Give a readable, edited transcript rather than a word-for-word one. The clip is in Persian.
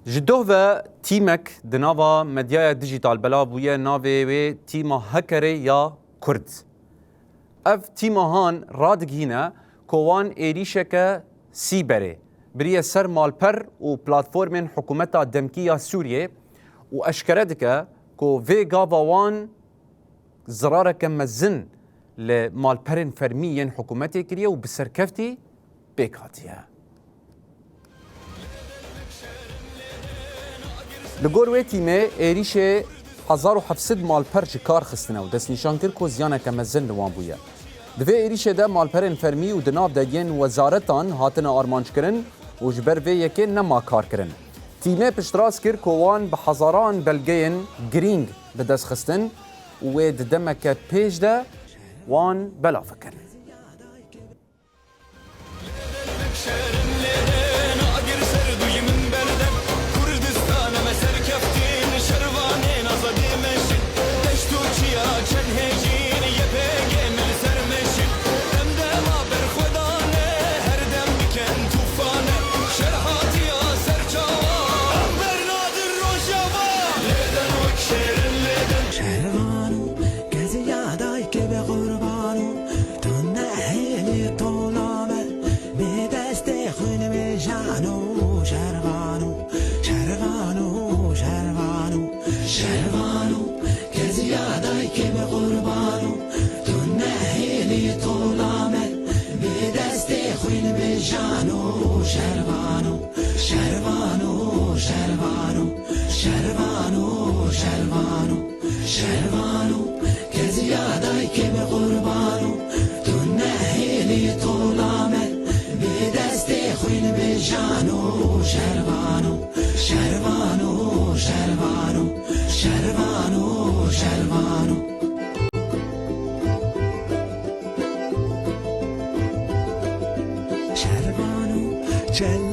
جدوه تیمک دناوا مدیای دیجیتال بلا بویه ناوی و تیما هکری یا کرد. اف تیما هان رادگینه کوان ایریشک سیبره بریه سر مالپر و پلاتفورمن حکومتا دمکیه سوریه و اشکره که کو وی گاوان زرارک مزن لمالپرن فرمین حکومتی کریه و بسرکفتی بیکاتیه. لگور وی تیمه ایریش 1700 مالپر چه کار خستنه و دست نشان کرد که زیانه که مزن روان بویه. دوی ایریش ده مالپرن فرمی و دناب ده ین وزارتان هاتن آرمانج کرن و جبر وی یکی نما کار کرن. تیمه پشتراس کرد که وان به هزاران بلگین گرینگ به دست خستن و دمک پیش ده وان بلا فکر. Cervano,